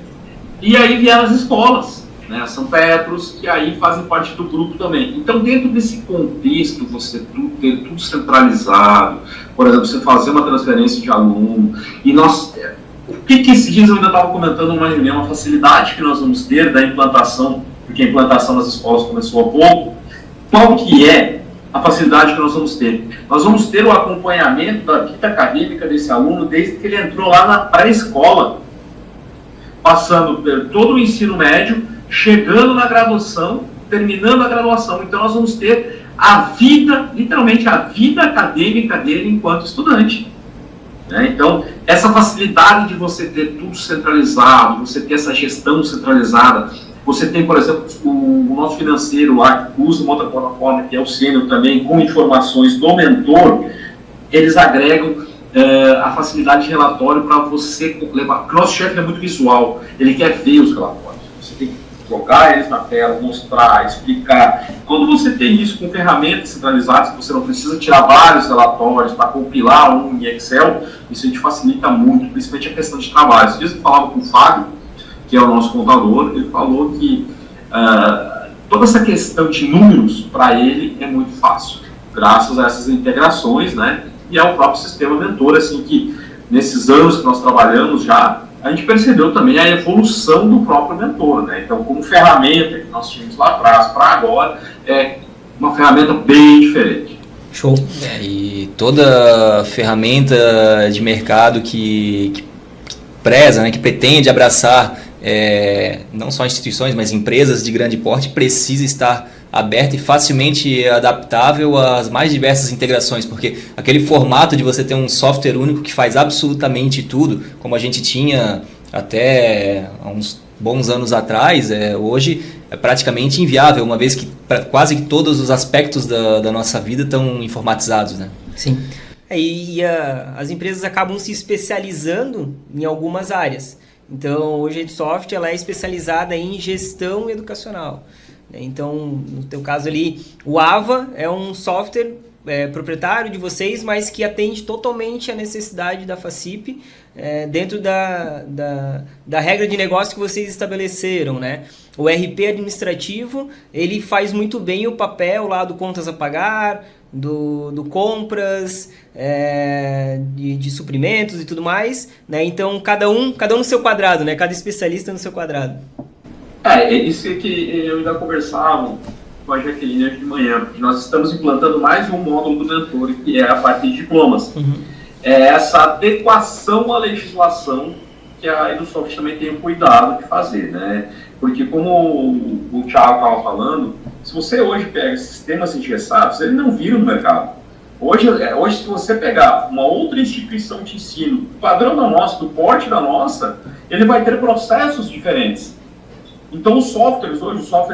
E aí vieram as escolas, né, a São Petros, que aí fazem parte do grupo também. Então, dentro desse contexto, você ter tudo centralizado, por exemplo, você fazer uma transferência de aluno, e nós... O que esses dias eu ainda estava comentando numa reunião, a facilidade que nós vamos ter da implantação, porque a implantação nas escolas começou há pouco, qual que é a facilidade que nós vamos ter? Nós vamos ter o acompanhamento da vida acadêmica desse aluno desde que ele entrou lá na pré-escola, passando por todo o ensino médio, chegando na graduação, terminando a graduação. Então nós vamos ter a vida, literalmente a vida acadêmica dele enquanto estudante, né? Então, essa facilidade de você ter tudo centralizado, você ter essa gestão centralizada, você tem, por exemplo, o nosso financeiro lá, que usa uma outra plataforma, que é o Sênior também, com informações do Mentor, eles agregam a facilidade de relatório para você levar. Porque o nosso chefe é muito visual, ele quer ver os relatórios. Você tem que jogar eles na tela, mostrar, explicar. Quando você tem isso com ferramentas centralizadas, que você não precisa tirar vários relatórios para compilar um em Excel, isso te facilita muito, principalmente a questão de trabalho. Esses dias eu falava com o Fábio, que é o nosso contador, ele falou que toda essa questão de números, para ele, é muito fácil, graças a essas integrações, né? E é o próprio sistema Mentor, assim, que nesses anos que nós trabalhamos já, a gente percebeu também a evolução do próprio Mentor, né? Então, como ferramenta que nós tínhamos lá atrás para agora, é uma ferramenta bem diferente. Show. E toda ferramenta de mercado que preza, né, que pretende abraçar não só instituições, mas empresas de grande porte, precisa estar aberta e facilmente adaptável às mais diversas integrações, porque aquele formato de você ter um software único que faz absolutamente tudo, como a gente tinha até há uns bons anos atrás, hoje é praticamente inviável, uma vez que quase que todos os aspectos da nossa vida estão informatizados, né? Sim. As empresas acabam se especializando em algumas áreas. Então, hoje a Edsoft ela é especializada em gestão educacional. Então, no teu caso ali, o AVA é um software proprietário de vocês, mas que atende totalmente a necessidade da FACIP dentro da regra de negócio que vocês estabeleceram, né? O RP administrativo, ele faz muito bem o papel lá do contas a pagar, do compras, de suprimentos e tudo mais, né? Então, cada um no seu quadrado, né? Cada especialista no seu quadrado. Isso que eu ainda conversava com a Jaqueline hoje de manhã, porque nós estamos implantando mais um módulo do mentor, que é a parte de diplomas. É essa adequação à legislação que a Edsoft também tem o cuidado de fazer, né? Porque como o Thiago estava falando, se você hoje pega sistemas engessados, eles não viram no mercado. Hoje, se você pegar uma outra instituição de ensino, padrão da nossa, do porte da nossa, ele vai ter processos diferentes. Então, os softwares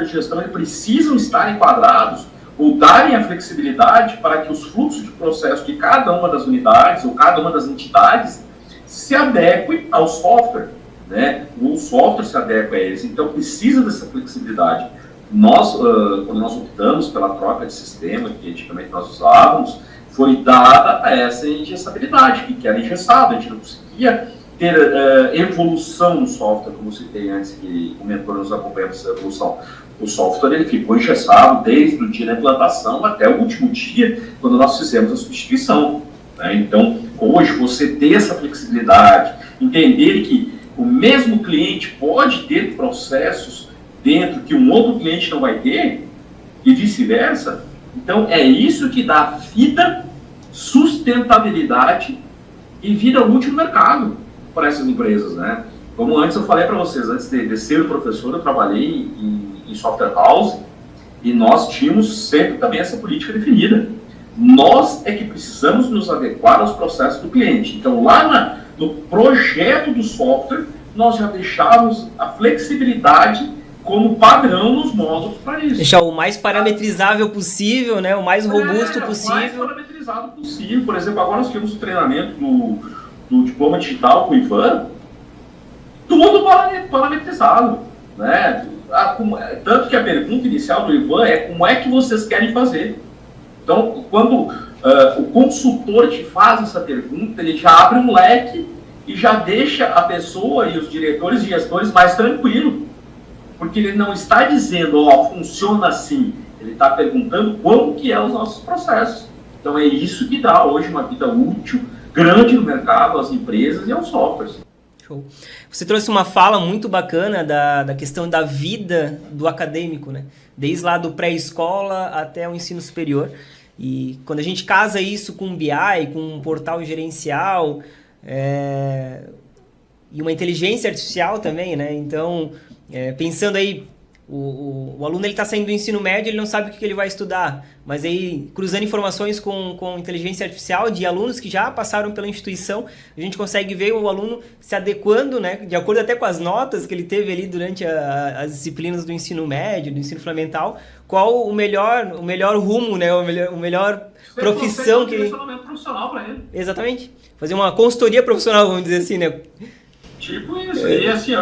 de gestão, eles precisam estar enquadrados ou darem a flexibilidade para que os fluxos de processo de cada uma das unidades ou cada uma das entidades se adequem ao software, né? O software se adequa a eles, então precisa dessa flexibilidade. Nós, quando nós optamos pela troca de sistema, que antigamente nós usávamos, foi dada a essa engessabilidade, que era engessado, a gente não conseguia ter evolução no software, como eu citei antes, que o mentor nos acompanha nessa evolução. O software ele ficou engessado desde o dia da implantação até o último dia, quando nós fizemos a substituição, né? Então, hoje, você ter essa flexibilidade, entender que o mesmo cliente pode ter processos dentro que um outro cliente não vai ter, e vice-versa. Então, é isso que dá vida, sustentabilidade e vida útil no mercado para essas empresas, né? Como antes eu falei para vocês, antes de ser professor, eu trabalhei em software house e nós tínhamos sempre também essa política definida. Nós é que precisamos nos adequar aos processos do cliente. Então, lá no projeto do software, nós já deixávamos a flexibilidade como padrão nos módulos para isso. Deixar o mais parametrizável possível, né? O mais robusto possível. O mais parametrizado possível. Por exemplo, agora nós tivemos o treinamento do diploma digital com o Ivan, tudo parametrizado, né? Tanto que a pergunta inicial do Ivan é como é que vocês querem fazer. Então, quando o consultor te faz essa pergunta, ele já abre um leque e já deixa a pessoa e os diretores e gestores mais tranquilos. Porque ele não está dizendo, funciona assim. Ele está perguntando como que é os nossos processos. Então, é isso que dá hoje uma vida útil, grande no mercado, às empresas e aos softwares. Show. Você trouxe uma fala muito bacana da questão da vida do acadêmico, né? Desde lá do pré-escola até o ensino superior. E quando a gente casa isso com um BI, com um portal gerencial, e uma inteligência artificial também, né? Então, pensando aí, o aluno está saindo do ensino médio, ele não sabe o que ele vai estudar, mas aí, cruzando informações com inteligência artificial de alunos que já passaram pela instituição, a gente consegue ver o aluno se adequando, né, de acordo até com as notas que ele teve ali durante as disciplinas do ensino médio, do ensino fundamental, qual o melhor rumo, né, o melhor profissão que... profissional para ele. Exatamente. Fazer uma consultoria profissional, vamos dizer assim, né? Tipo isso. E assim,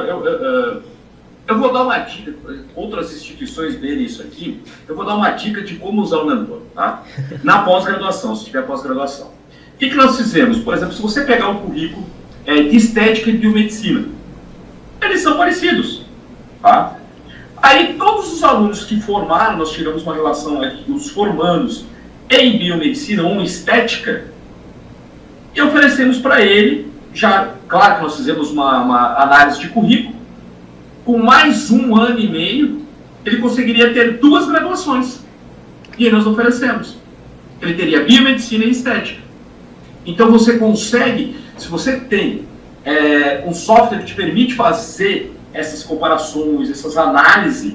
eu vou dar uma dica, outras instituições verem isso aqui, eu vou dar uma dica de como usar o mentor, tá? Na pós-graduação, se tiver pós-graduação. O que nós fizemos? Por exemplo, se você pegar um currículo de estética e biomedicina, eles são parecidos, tá? Aí todos os alunos que formaram, nós tiramos uma relação aqui, os formandos em biomedicina ou em estética, e oferecemos para ele, já, claro que nós fizemos uma análise de currículo, com mais 1 ano e meio, ele conseguiria ter 2 graduações. E aí nós oferecemos. Ele teria biomedicina e estética. Então você consegue, se você tem um software que te permite fazer essas comparações, essas análises,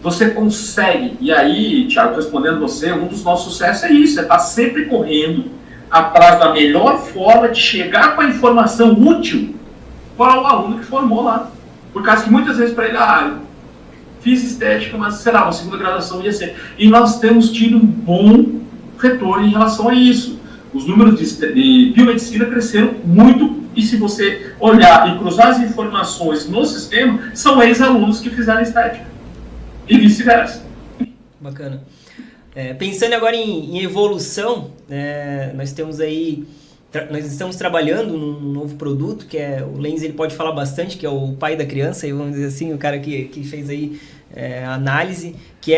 você consegue, e aí, Thiago, respondendo você, um dos nossos sucessos é isso, é estar sempre correndo atrás da melhor forma de chegar com a informação útil para o aluno que formou lá. Por causa que muitas vezes para ele, fiz estética, mas será, uma segunda graduação ia ser. E nós temos tido um bom retorno em relação a isso. Os números de biomedicina cresceram muito, e se você olhar e cruzar as informações no sistema, são ex-alunos que fizeram estética. E vice-versa. Bacana. Pensando agora em evolução, nós temos aí, nós estamos trabalhando num novo produto, que é o Lenz, ele pode falar bastante, que é o pai da criança, vamos dizer assim, o cara que fez aí a análise, que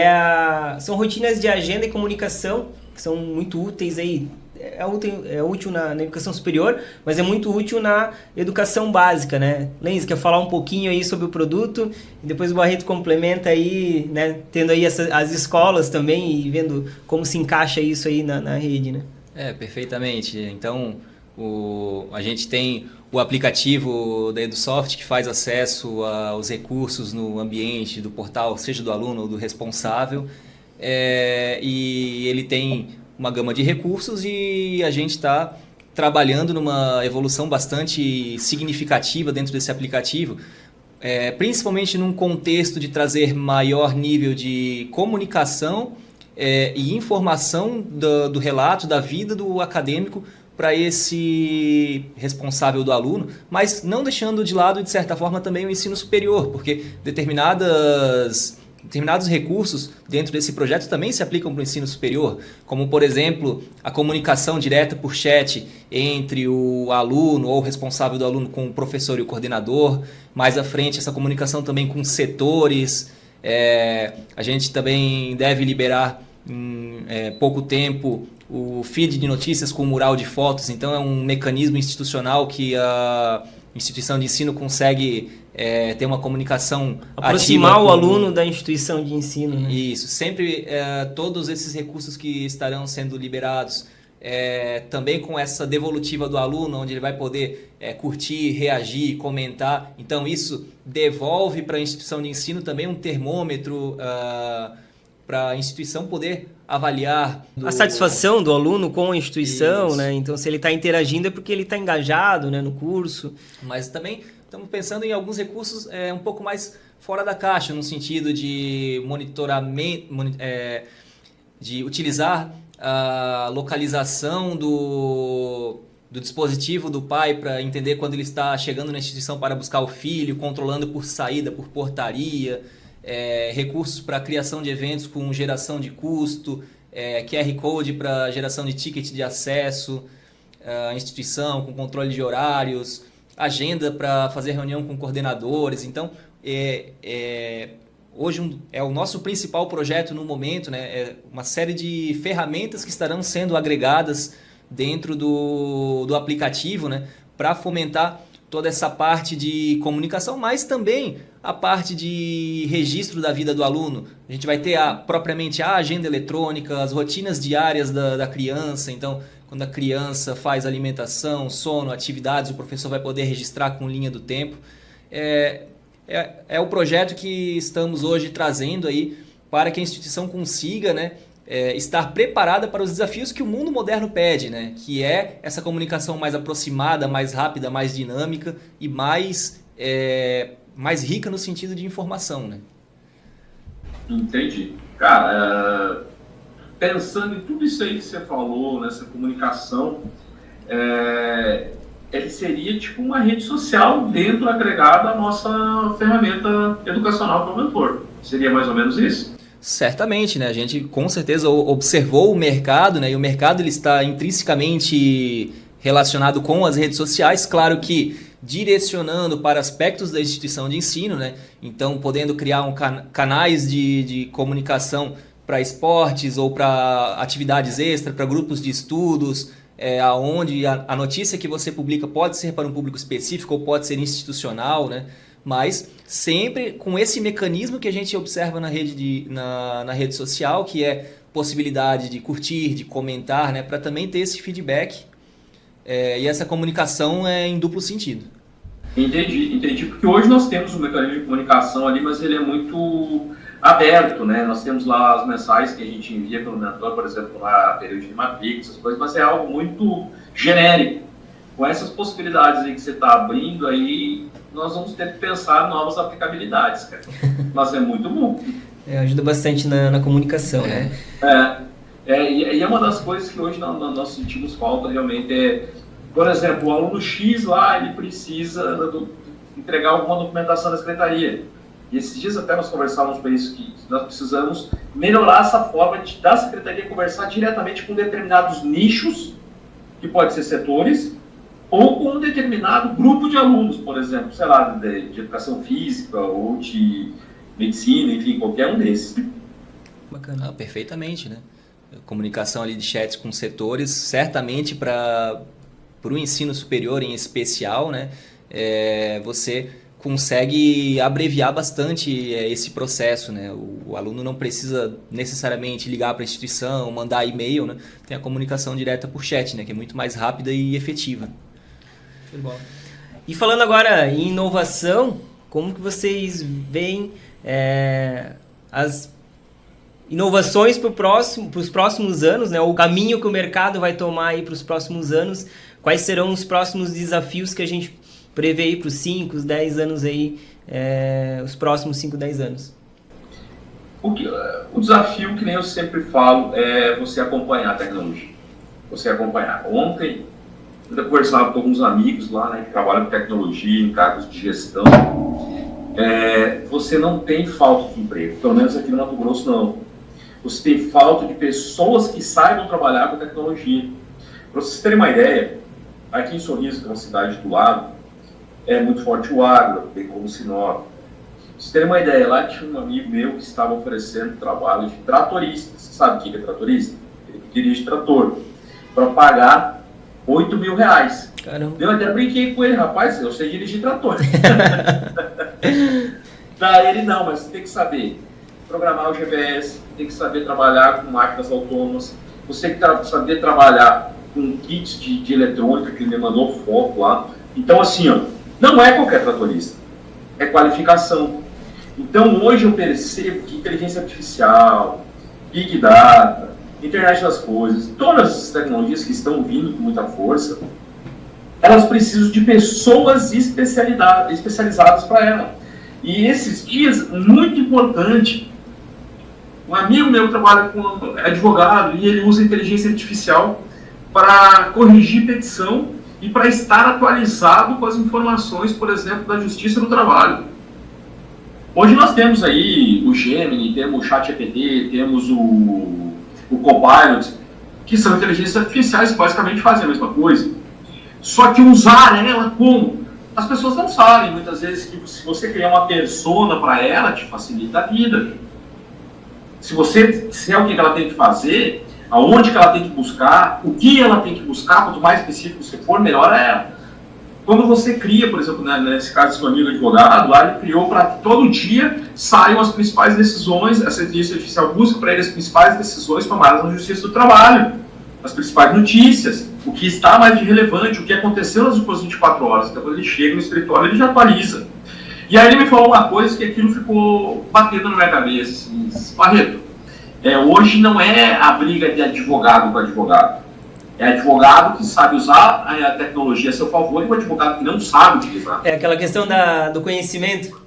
são rotinas de agenda e comunicação, que são muito úteis aí. É útil na educação superior, mas é muito útil na educação básica, né? Lenz, quer falar um pouquinho aí sobre o produto, e depois o Barreto complementa aí, né? Tendo aí as escolas também e vendo como se encaixa isso aí na rede, né? Perfeitamente. Então, a gente tem o aplicativo da EduSoft que faz acesso aos recursos no ambiente do portal, seja do aluno ou do responsável, e ele tem uma gama de recursos, e a gente está trabalhando numa evolução bastante significativa dentro desse aplicativo, principalmente num contexto de trazer maior nível de comunicação e informação do relato, da vida do acadêmico para esse responsável do aluno, mas não deixando de lado, de certa forma, também o ensino superior, porque determinados recursos dentro desse projeto também se aplicam para o ensino superior, como, por exemplo, a comunicação direta por chat entre o aluno ou o responsável do aluno com o professor e o coordenador. Mais à frente, essa comunicação também com setores. A gente também deve liberar em pouco tempo o feed de notícias com mural de fotos. Então, é um mecanismo institucional que a instituição de ensino consegue ter uma comunicação aproximar ativa o aluno da instituição de ensino, né? Isso, sempre todos esses recursos que estarão sendo liberados, também com essa devolutiva do aluno, onde ele vai poder curtir, reagir, comentar. Então isso devolve para a instituição de ensino também um termômetro para a instituição poder avaliar a satisfação do aluno com a instituição, Isso. né? Então, se ele está interagindo é porque ele está engajado, né, no curso. Mas também estamos pensando em alguns recursos um pouco mais fora da caixa, no sentido de monitoramento, de utilizar a localização do dispositivo do pai para entender quando ele está chegando na instituição para buscar o filho, controlando por saída, por portaria, recursos para criação de eventos com geração de custo, QR Code para geração de ticket de acesso à instituição, com controle de horários, agenda para fazer reunião com coordenadores. Então, hoje é o nosso principal projeto no momento, né? Uma série de ferramentas que estarão sendo agregadas dentro do aplicativo, né? Para fomentar toda essa parte de comunicação, mas também a parte de registro da vida do aluno. A gente vai ter propriamente a agenda eletrônica, as rotinas diárias da criança. Então, quando a criança faz alimentação, sono, atividades, o professor vai poder registrar com linha do tempo. É o projeto que estamos hoje trazendo aí para que a instituição consiga, né, estar preparada para os desafios que o mundo moderno pede, né, que é essa comunicação mais aproximada, mais rápida, mais dinâmica e mais rica no sentido de informação, né? Entendi. Cara, pensando em tudo isso aí que você falou, nessa comunicação, ele seria tipo uma rede social dentro agregada à nossa ferramenta educacional para o mentor. Seria mais ou menos isso? Certamente, né? A gente com certeza observou o mercado, né? E o mercado ele está intrinsecamente relacionado com as redes sociais, claro que direcionando para aspectos da instituição de ensino, né? Então, podendo criar canais de comunicação para esportes ou para atividades extras, para grupos de estudos, onde a notícia que você publica pode ser para um público específico ou pode ser institucional, né? Mas sempre com esse mecanismo que a gente observa na rede social, que é possibilidade de curtir, de comentar, né? Para também ter esse feedback e essa comunicação em duplo sentido. Entendi. Porque hoje nós temos um mecanismo de comunicação ali, mas ele é muito aberto, né? Nós temos lá as mensais que a gente envia pelo mentor, por exemplo, lá período de matrícula, essas coisas, mas é algo muito genérico. Com essas possibilidades aí que você está abrindo aí, nós vamos ter que pensar em novas aplicabilidades, cara. Mas é muito bom. Ajuda bastante na comunicação, né? E é uma das coisas que hoje nós sentimos falta realmente por exemplo, o aluno X lá, ele precisa entregar alguma documentação da secretaria. E esses dias até nós conversávamos para isso, que nós precisamos melhorar essa forma da secretaria conversar diretamente com determinados nichos, que pode ser setores, ou com um determinado grupo de alunos, por exemplo, sei lá, de educação física ou de medicina, enfim, qualquer um desses. Bacana. Perfeitamente, né? Comunicação ali de chats com setores, certamente para o ensino superior em especial, né? Você consegue abreviar bastante esse processo, né? O aluno não precisa necessariamente ligar para a instituição, mandar e-mail, né? Tem a comunicação direta por chat, né? Que é muito mais rápida e efetiva. E falando agora em inovação, como que vocês veem as inovações para os próximos anos, né? O caminho que o mercado vai tomar aí para os próximos anos? Quais serão os próximos desafios que a gente prevê aí para os 5, 10 anos aí, os próximos 5, 10 anos? O desafio, que nem eu sempre falo, é você acompanhar a tecnologia. Você acompanhar. Ontem, eu conversava com alguns amigos lá, né, que trabalham com tecnologia, em cargos de gestão. Você não tem falta de emprego, pelo menos aqui no Mato Grosso não. Você tem falta de pessoas que saibam trabalhar com tecnologia. Para vocês terem uma ideia, aqui em Sorriso, que é uma cidade do lado, é muito forte o agro, bem como Sinop. Para vocês terem uma ideia, lá tinha um amigo meu que estava oferecendo trabalho de tratorista. Você sabe o que é tratorista? Ele dirige trator. Para pagar R$8.000. Caramba. Eu até brinquei com ele, rapaz, eu sei dirigir trator. Daí ele, não, mas você tem que saber programar o GPS, tem que saber trabalhar com máquinas autônomas, você tem que saber trabalhar com kits de eletrônica, que ele me mandou foto lá. Então, assim, ó, não é qualquer tratorista, é qualificação. Então, hoje eu percebo que inteligência artificial, Big Data, internet das coisas, todas essas tecnologias que estão vindo com muita força, elas precisam de pessoas especializadas para ela. E esses dias, muito importante, um amigo meu trabalha com advogado e ele usa inteligência artificial para corrigir petição e para estar atualizado com as informações, por exemplo, da Justiça do Trabalho. Hoje nós temos aí o Gemini, temos o ChatGPT, temos o Copilot, que são inteligências artificiais que basicamente fazem a mesma coisa. Só que usar ela como? As pessoas não sabem, muitas vezes, que se você criar uma persona para ela, te facilita a vida. Se você disser o que ela tem que fazer, aonde que ela tem que buscar, o que ela tem que buscar, quanto mais específico você for, melhor é ela. Quando você cria, por exemplo, né, nesse caso, seu amigo advogado, lá ele criou para que todo dia saiam as principais decisões, essa inteligência artificial busca para ele as principais decisões tomadas na Justiça do Trabalho, as principais notícias, o que está mais de relevante, o que aconteceu nas últimas 24 horas. Então, quando ele chega no escritório, ele já atualiza. E aí ele me falou uma coisa que aquilo ficou batendo na minha cabeça, assim, Barreto, hoje não é a briga de advogado com advogado. É advogado que sabe usar a tecnologia a seu favor e o advogado que não sabe utilizar. É aquela questão do conhecimento.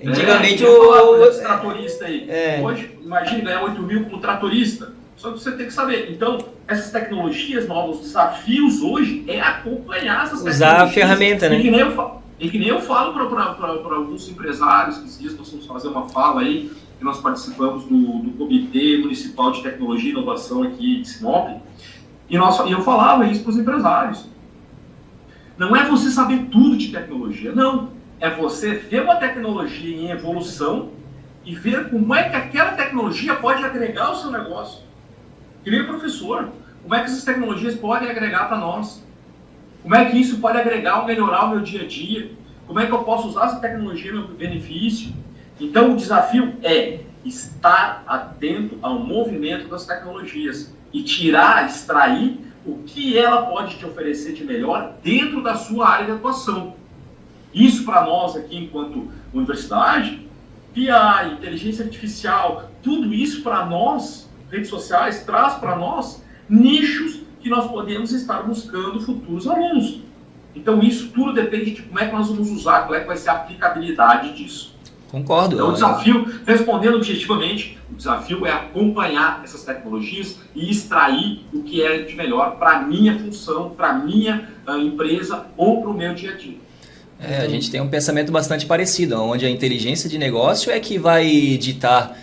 Antigamente o tratorista aí. Hoje, imagine ganhar 8 mil como tratorista. Só que você tem que saber. Então, essas tecnologias novas, os desafios hoje é acompanhar essas tecnologias. Usar a ferramenta, né? E que nem eu falo para alguns empresários, que esses dias nós vamos fazer uma fala aí, que nós participamos do Comitê Municipal de Tecnologia e Inovação aqui de Sinop, e eu falava isso para os empresários. Não é você saber tudo de tecnologia, não. É você ver uma tecnologia em evolução e ver como é que aquela tecnologia pode agregar ao seu negócio. Queria professor, como é que essas tecnologias podem agregar para nós? Como é que isso pode agregar ou melhorar o meu dia a dia? Como é que eu posso usar essa tecnologia a meu benefício? Então, o desafio é estar atento ao movimento das tecnologias e extrair o que ela pode te oferecer de melhor dentro da sua área de atuação. Isso, para nós aqui, enquanto universidade, BI, inteligência artificial, tudo isso para nós, redes sociais, traz para nós nichos que nós podemos estar buscando futuros alunos. Então isso tudo depende de como é que nós vamos usar, qual é que vai ser a aplicabilidade disso. Concordo. Então o desafio, respondendo objetivamente, o desafio é acompanhar essas tecnologias e extrair o que é de melhor para a minha função, para a minha empresa ou para o meu dia a dia. A gente tem um pensamento bastante parecido, onde a inteligência de negócio é que vai ditar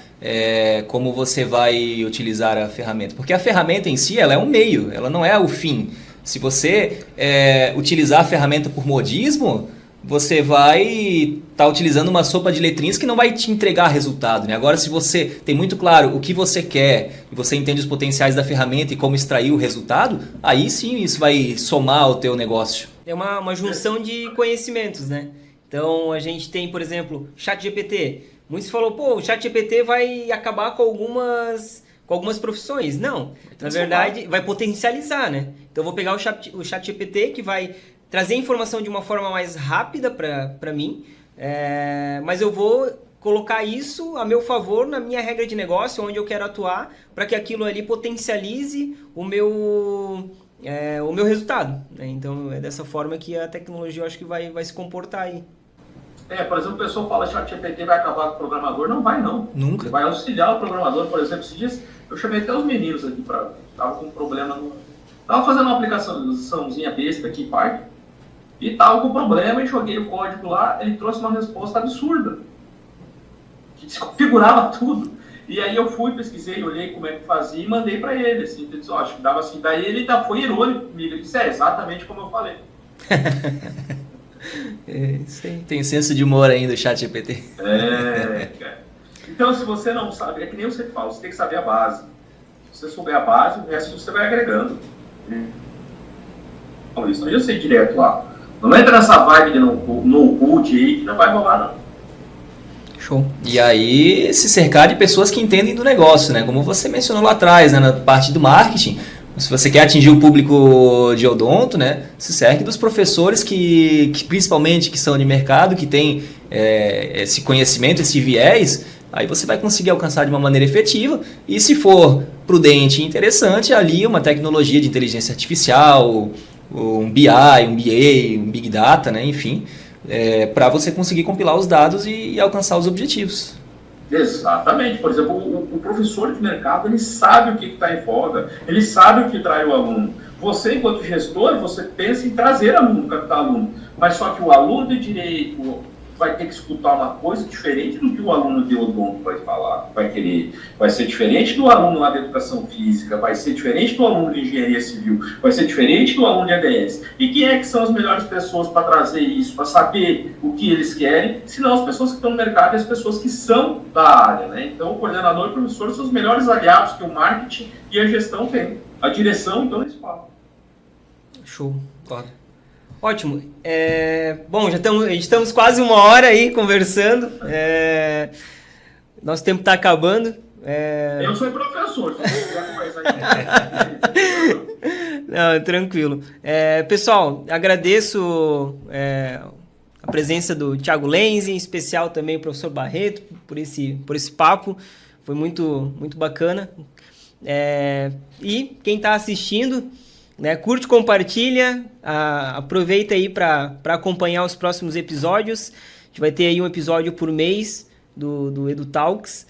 como você vai utilizar a ferramenta. Porque a ferramenta em si, ela é um meio, ela não é o fim. Se você utilizar a ferramenta por modismo, você vai estar utilizando uma sopa de letrinhas que não vai te entregar resultado, né? Agora, se você tem muito claro o que você quer e você entende os potenciais da ferramenta e como extrair o resultado, aí sim isso vai somar ao teu negócio. É uma junção de conhecimentos, né? Então, a gente tem, por exemplo, ChatGPT. Muitos falam, o ChatGPT vai acabar com algumas profissões. Não, na verdade, vai potencializar, né? Então, eu vou pegar o ChatGPT, que vai trazer informação de uma forma mais rápida para mim, mas eu vou colocar isso a meu favor na minha regra de negócio, onde eu quero atuar, para que aquilo ali potencialize o meu resultado, né? Então, é dessa forma que a tecnologia, eu acho que vai se comportar aí. Por exemplo, o pessoal fala que o ChatGPT vai acabar com o programador. Não vai, não. Nunca. Vai auxiliar o programador. Por exemplo, esses dias eu chamei até os meninos aqui tava com um problema tava fazendo uma aplicaçãozinha besta aqui em Python e tava com problema e joguei o código lá, ele trouxe uma resposta absurda que desconfigurava tudo. E aí eu fui, pesquisei, olhei como é que fazia e mandei para ele, assim, ele disse, acho que dava assim. Daí ele foi irônico comigo, ele disse, exatamente como eu falei. Isso aí. Tem senso de humor ainda o ChatGPT. Cara. Então, se você não sabe, é que nem eu sempre falo, você tem que saber a base. Se você souber a base, o resto você vai agregando. Então, isso aí eu sei direto lá. Não entra nessa vibe de no-code aí que não vai rolar, não. Show. E aí, se cercar de pessoas que entendem do negócio, né? Como você mencionou lá atrás, né? Na parte do marketing. Se você quer atingir o público de odonto, né? Se cerque dos professores que principalmente que são de mercado, que têm esse conhecimento, esse viés, aí você vai conseguir alcançar de uma maneira efetiva. E se for prudente e interessante, ali uma tecnologia de inteligência artificial, um BI, um BA, um Big Data, né? Enfim, para você conseguir compilar os dados e alcançar os objetivos. Exatamente. Por exemplo, o professor de mercado, ele sabe o que está em voga, ele sabe o que trai o aluno. Você, enquanto gestor, você pensa em trazer aluno, captar aluno, mas só que o aluno de direito vai ter que escutar uma coisa diferente do que o aluno de odonto vai falar, vai querer. Vai ser diferente do aluno lá de educação física, vai ser diferente do aluno de engenharia civil, vai ser diferente do aluno de ADS. E quem é que são as melhores pessoas para trazer isso, para saber o que eles querem, senão as pessoas que estão no mercado e as pessoas que são da área, né? Então, o coordenador e o professor são os melhores aliados que o marketing e a gestão têm. A direção, então, eles falam. Show. Claro. Ótimo. Bom, já estamos quase uma hora aí conversando. Nosso tempo está acabando. Eu sou professor, se você quiser conversar aqui. Não, tranquilo. Pessoal, agradeço a presença do Thiago Lenzi, em especial também o professor Barreto, por esse papo. Foi muito, muito bacana. E quem está assistindo, né, curte, compartilha, aproveita aí para acompanhar os próximos episódios. A gente vai ter aí um episódio por mês do EduTalks.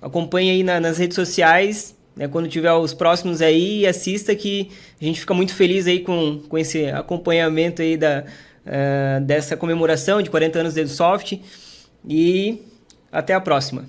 Acompanhe aí nas redes sociais, né, quando tiver os próximos aí, e assista, que a gente fica muito feliz aí com esse acompanhamento aí dessa comemoração de 40 anos do EduSoft. E até a próxima.